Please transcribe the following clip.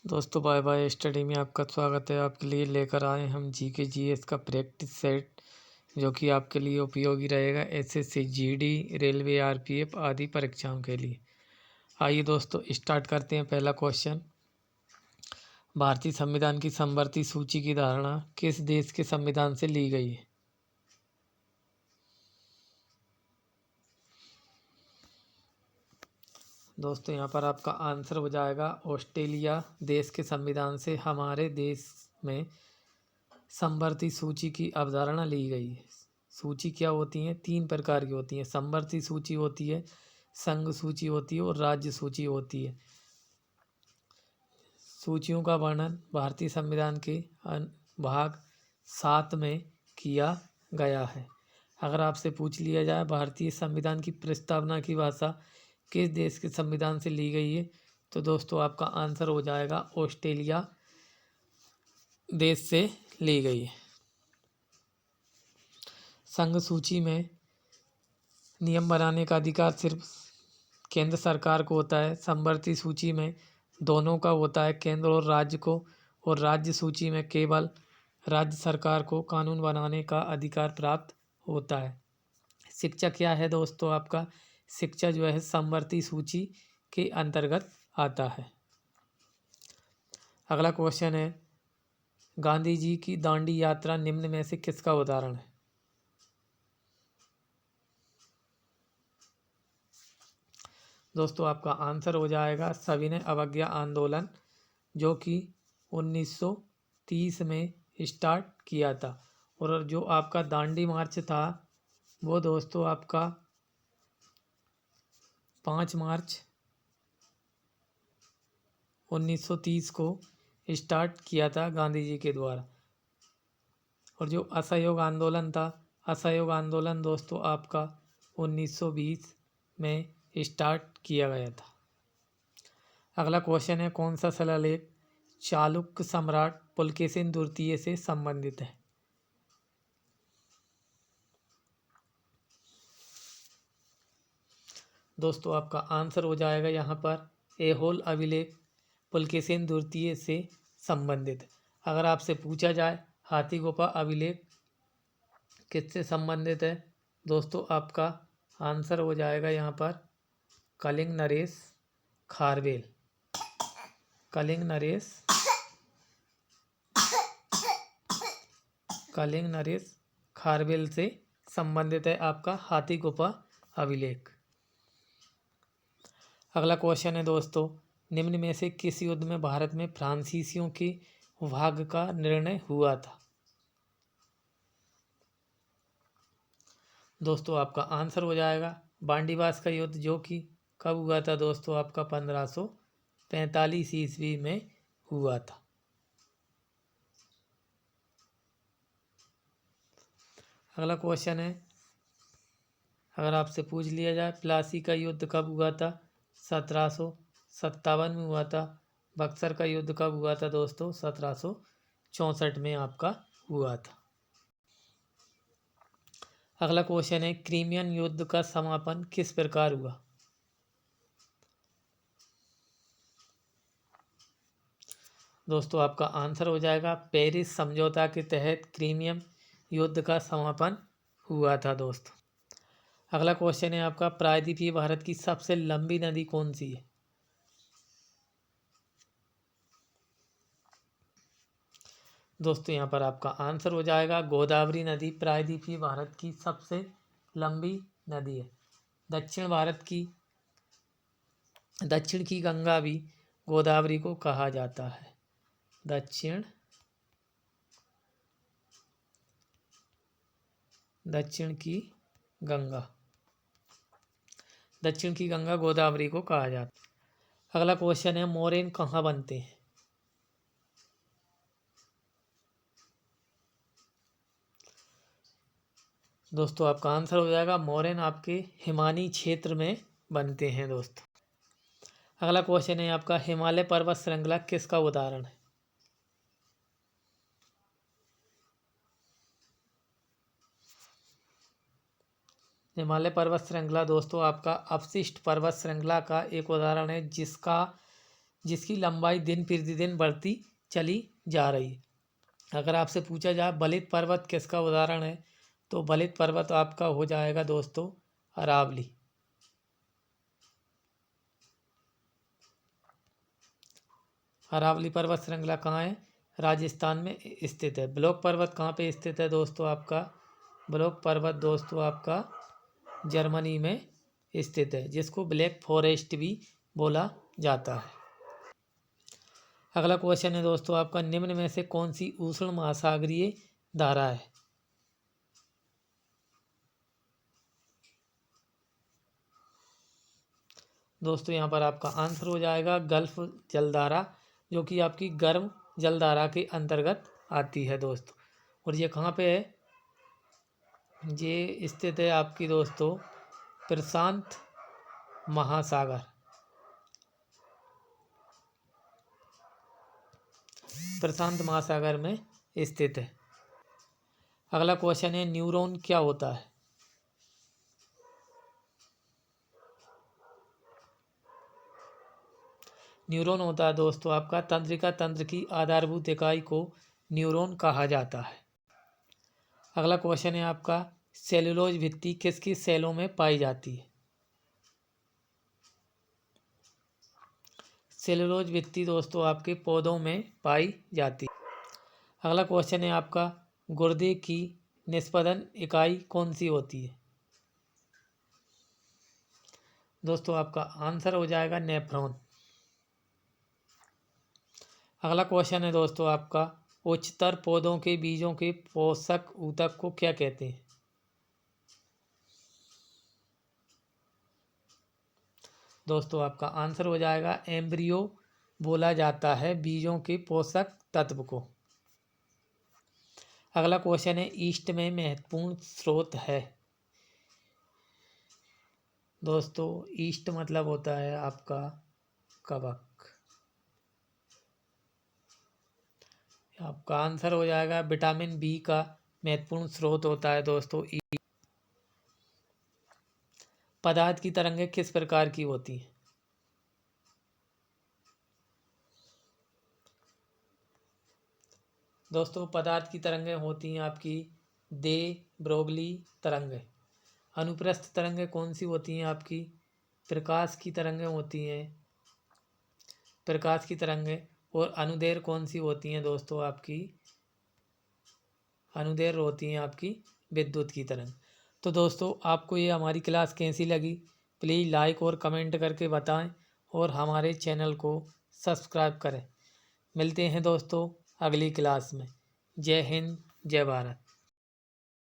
दोस्तों bye bye study में आपका स्वागत है। आपके लिए लेकर आए हम जीके जीएस का प्रैक्टिस सेट जो कि आपके लिए उपयोगी रहेगा एसएससी जीडी रेलवे आरपीएफ आदि परीक्षाओं के लिए। आइए दोस्तों स्टार्ट करते हैं। पहला क्वेश्चन, भारतीय संविधान की समवर्ती सूची की धारणा किस देश के संविधान से ली गई है? दोस्तों यहाँ पर आपका आंसर हो जाएगा ऑस्ट्रेलिया देश के संविधान से हमारे देश में समवर्ती सूची की अवधारणा ली गई है। सूची क्या होती है? 3 प्रकार की होती है। समवर्ती सूची होती है, संघ सूची होती है और राज्य सूची होती है। सूचियों का वर्णन भारतीय संविधान के भाग 7 में किया गया है। अगर आपसे पूछ लिया जाए भारतीय संविधान की प्रस्तावना की भाषा किस देश के संविधान से ली गई है, तो दोस्तों आपका आंसर हो जाएगा ऑस्ट्रेलिया देश से ली गई है। संघ सूची में नियम बनाने का अधिकार सिर्फ केंद्र सरकार को होता है। समवर्ती सूची में दोनों का होता है, केंद्र और राज्य को, और राज्य सूची में केवल राज्य सरकार को कानून बनाने का अधिकार प्राप्त होता है। शिक्षा क्या है दोस्तों? आपका शिक्षा जो है समवर्ती सूची के अंतर्गत आता है। अगला क्वेश्चन है, गांधी जी की दांडी यात्रा निम्न में से किसका उदाहरण है? दोस्तों आपका आंसर हो जाएगा सविनय अवज्ञा आंदोलन, जो कि 1930 में स्टार्ट किया था। और जो आपका दांडी मार्च था वो दोस्तों आपका 5 मार्च 1930 को स्टार्ट किया था गांधी जी के द्वारा। और जो असहयोग आंदोलन था, असहयोग आंदोलन दोस्तों आपका 1920 में स्टार्ट किया गया था। अगला क्वेश्चन है, कौन सा शिलालेख चालुक्य सम्राट पुलकेशिन द्वितीय से संबंधित है? दोस्तों आपका आंसर हो जाएगा यहाँ पर ऐहोल अभिलेख पुलकेशिन द्वितीय से संबंधित है। अगर आपसे पूछा जाए हाथीगुफा अभिलेख किससे संबंधित है, दोस्तों आपका आंसर हो जाएगा यहाँ पर कलिंग नरेश खारवेल। कलिंग नरेश खारवेल से संबंधित है आपका हाथीगुफा अभिलेख। अगला क्वेश्चन है दोस्तों, निम्न में से किस युद्ध में भारत में फ्रांसीसियों के भाग का निर्णय हुआ था? दोस्तों आपका आंसर हो जाएगा बांडीवास का युद्ध, जो कि कब हुआ था दोस्तों? आपका 1545 ईस्वी में हुआ था। अगला क्वेश्चन है, अगर आपसे पूछ लिया जाए प्लासी का युद्ध कब हुआ था? 1757 में हुआ था। बक्सर का युद्ध कब हुआ था दोस्तों? 1764 में आपका हुआ था। अगला क्वेश्चन है, क्रीमियन युद्ध का समापन किस प्रकार हुआ? दोस्तों आपका आंसर हो जाएगा पेरिस समझौता के तहत क्रीमियन युद्ध का समापन हुआ था दोस्तों। अगला क्वेश्चन है आपका, प्रायद्वीपीय भारत की सबसे लंबी नदी कौन सी है? दोस्तों यहाँ पर आपका आंसर हो जाएगा गोदावरी नदी प्रायद्वीपीय भारत की सबसे लंबी नदी है। दक्षिण की गंगा भी गोदावरी को कहा जाता है। दक्षिण की गंगा गोदावरी को कहा जाता है। अगला क्वेश्चन है, मोरेन कहाँ बनते हैं? दोस्तों आपका आंसर हो जाएगा मोरेन आपके हिमानी क्षेत्र में बनते हैं दोस्तों। अगला क्वेश्चन है आपका, हिमालय पर्वत श्रृंखला किसका उदाहरण है? हिमालय पर्वत श्रृंखला दोस्तों आपका अपशिष्ट पर्वत श्रृंखला का एक उदाहरण है, जिसका जिसकी लंबाई दिन प्रतिदिन बढ़ती चली जा रही है। अगर आपसे पूछा जाए बलित पर्वत किसका उदाहरण है, तो बलित पर्वत आपका हो जाएगा दोस्तों अरावली। अरावली पर्वत श्रृंखला कहाँ है? राजस्थान में स्थित है। ब्लॉक पर्वत कहाँ पे स्थित है दोस्तों? आपका ब्लॉक पर्वत दोस्तों आपका जर्मनी में स्थित है, जिसको ब्लैक फॉरेस्ट भी बोला जाता है। अगला क्वेश्चन है दोस्तों आपका, निम्न में से कौन सी उष्ण महासागरीय धारा है? दोस्तों यहाँ पर आपका आंसर हो जाएगा गल्फ जलधारा, जो कि आपकी गर्म जलधारा के अंतर्गत आती है दोस्तों। और ये कहाँ पे है? ये स्थित है आपकी दोस्तों प्रशांत महासागर, प्रशांत महासागर में स्थित है। अगला क्वेश्चन है, न्यूरॉन क्या होता है? न्यूरॉन होता है दोस्तों आपका तंत्रिका तंत्र की आधारभूत इकाई को न्यूरॉन कहा जाता है। अगला क्वेश्चन है आपका, सेलुलोज भित्ति किसकी सेलों में पाई जाती है? सेलुलोज भित्ति दोस्तों आपके पौधों में पाई जाती है। अगला क्वेश्चन है आपका, गुर्दे की निष्पादन इकाई कौन सी होती है? दोस्तों आपका आंसर हो जाएगा नेफ्रॉन। अगला क्वेश्चन है दोस्तों आपका, उच्चतर पौधों के बीजों के पोषक ऊतक को क्या कहते हैं? दोस्तों आपका आंसर हो जाएगा एम्ब्रियो बोला जाता है बीजों के पोषक तत्व को। अगला क्वेश्चन है, ईस्ट में महत्वपूर्ण स्रोत है? दोस्तों ईस्ट मतलब होता है आपका कवक। आपका आंसर हो जाएगा विटामिन बी का महत्वपूर्ण स्रोत होता है दोस्तों ईस्ट। पदार्थ की तरंगें किस प्रकार की होती हैं? दोस्तों पदार्थ की तरंगें होती हैं आपकी दे ब्रोगली तरंगें। अनुप्रस्थ तरंगें कौन सी होती हैं आपकी? प्रकाश की तरंगें होती हैं, प्रकाश की तरंगें। और अनुदैर्घ्य कौन सी होती हैं दोस्तों आपकी? अनुदैर्घ्य होती हैं आपकी विद्युत की तरंग। तो दोस्तों आपको ये हमारी क्लास कैसी लगी, प्लीज़ लाइक और कमेंट करके बताएं और हमारे चैनल को सब्सक्राइब करें। मिलते हैं दोस्तों अगली क्लास में। जय हिंद, जय भारत।